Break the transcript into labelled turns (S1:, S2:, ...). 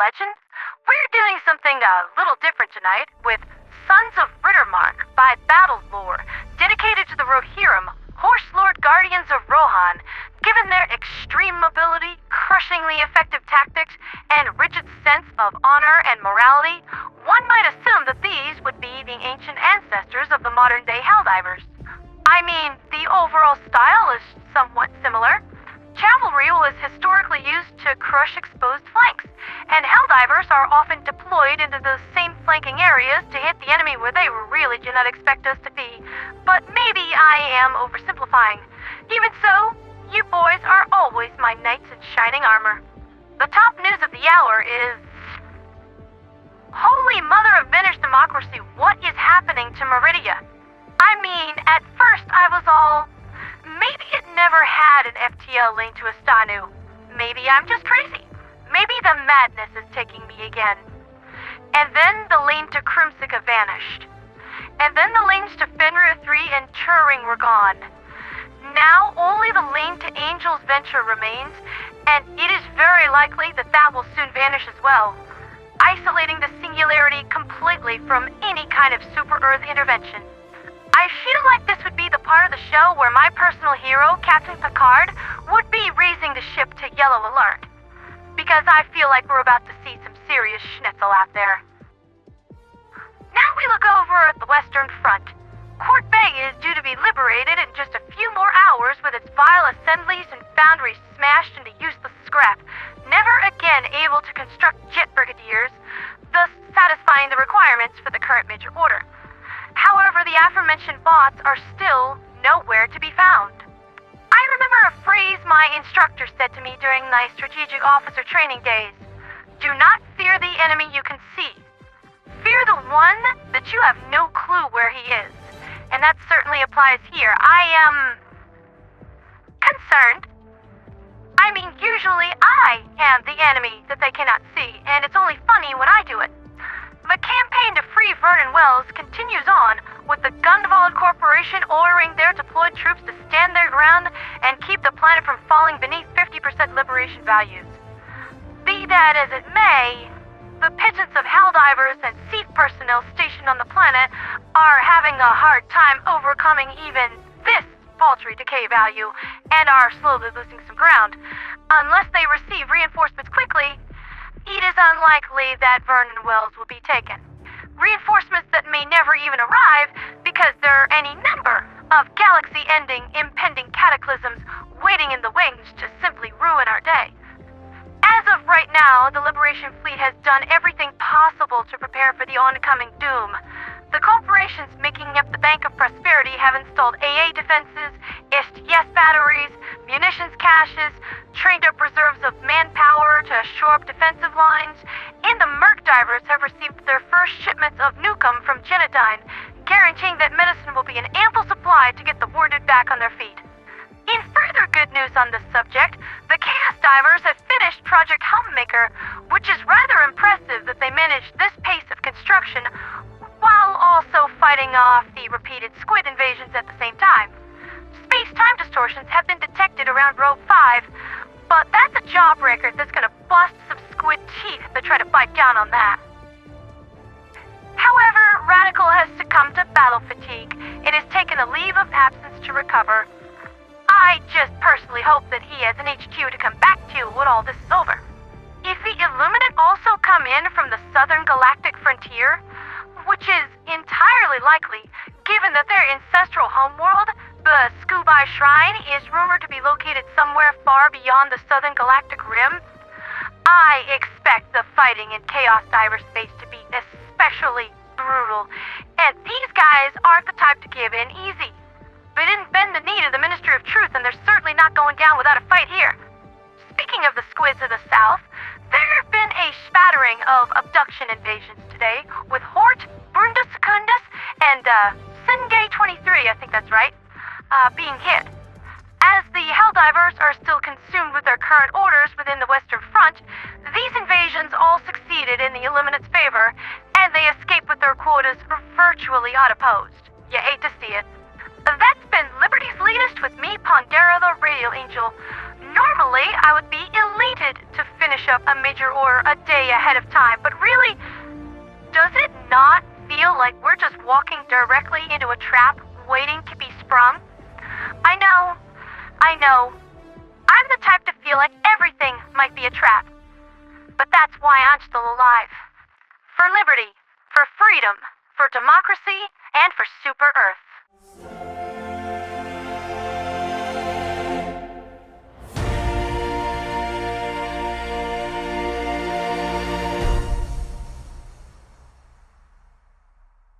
S1: legend, we're doing something a little different tonight with Sons of Rittermark by Battle Lore, dedicated to the Rohirrim, Horse Lord Guardians of Rohan. Given their extreme mobility, crushingly effective tactics, and rigid sense of honor and morality, one might assume that these would be the ancient ancestors of the modern-day Helldivers. I mean, the overall style is somewhat similar. Cavalry was historically used to crush exposed flanks, and Helldivers are often deployed into those same flanking areas to hit the enemy where they really do not expect us to be. But maybe I am oversimplifying. Even so, you boys are always my knights in shining armor. The top news of the hour is... Holy Mother of Vintage Democracy, what is happening to Meridia? I mean, at first I was all... Maybe it never had an FTL lane to Astanu. Maybe I'm just crazy. Maybe the madness is taking me again. And then the lane to Krumsika vanished. And then the lanes to Fenrir 3 and Turing were gone. Now only the lane to Angel's Venture remains, and it is very likely that that will soon vanish as well, isolating the singularity completely from any kind of super-Earth intervention. I feel like this would be the part of the show where my personal hero, Captain Pherkad, would be raising the ship to yellow alert. Because I feel like we're about to see some serious schnitzel out there. Now we look over at the Western Front. Chort Bay is due to be liberated in just a few more hours with its vile assemblies and foundries smashed into useless scrap, never again able to construct jet brigadiers, thus satisfying the requirements for the current major order. However, the aforementioned bots are still nowhere to be found. I remember a phrase my instructor said to me during my strategic officer training days. Do not fear the enemy you can see. Fear the one that you have no clue where he is. And that certainly applies here. I am... concerned. I mean, usually I am the enemy that they cannot see, and it's only funny when I do it. The campaign to free Vernen Wells continues on, with the Gundevald Corporation ordering their deployed troops to stand their ground and keep the planet from falling beneath 50% liberation values. Be that as it may, the pigeons of Helldivers and SEAF personnel stationed on the planet are having a hard time overcoming even this paltry decay value, and are slowly losing some ground. Unless they receive reinforcements quickly, it is unlikely that Vernen Wells will be taken. Reinforcements that may never even arrive because there are any number of galaxy-ending, impending cataclysms waiting in the wings to simply ruin our day. As of right now, the Liberation Fleet has done everything possible to prepare for the oncoming doom. The corporations making up the Bank of Prosperity have installed AA defenses, STS batteries, munitions caches, trained up reserves of manpower to shore up defensive lines, and the Merc Divers have received their first shipments of Nukem from Genodyne, guaranteeing that medicine will be in ample supply to get the wounded back on their feet. In further good news on this subject, the Chaos Divers have finished Project Homemaker, which is rather impressive that they managed this pace of construction while also fighting off the repeated squid invasions at the same time. Space-time distortions have been detected around Row 5, but that's a jawbreaker that's gonna bust some squid teeth that try to bite down on that. However, Radical has succumbed to battle fatigue and has taken a leave of absence to recover. I just personally hope that he has an HQ to come back to when all this is over. If the Illuminate also come in from the southern galactic frontier, which is entirely likely, given that their ancestral homeworld, the Skubai Shrine, is rumored to be located somewhere far beyond the southern galactic rim, I expect the fighting in Chaos Diver space to be especially brutal, and these guys aren't the type to give in easy. They didn't bend the knee to the Ministry of Truth, and they're certainly not going down without a fight here. Speaking of the squids of the south, there have been a spattering of abduction invasions today, with Hort, Bunda Secundus, and Senge 23, I think that's right, being hit. As the Helldivers are still consumed with their current orders within the Western Front, these invasions all succeeded in the Illuminate's favor, and they escaped with their quotas virtually unopposed. You hate to see it. That's been Liberty's Latest with me, Pondera the Radio Angel. Normally, I would be elated to finish Bishop a major order a day ahead of time, but really, does it not feel like we're just walking directly into a trap waiting to be sprung? I know. I'm the type to feel like everything might be a trap. But that's why I'm still alive. For liberty, for freedom, for democracy, and for Super Earth.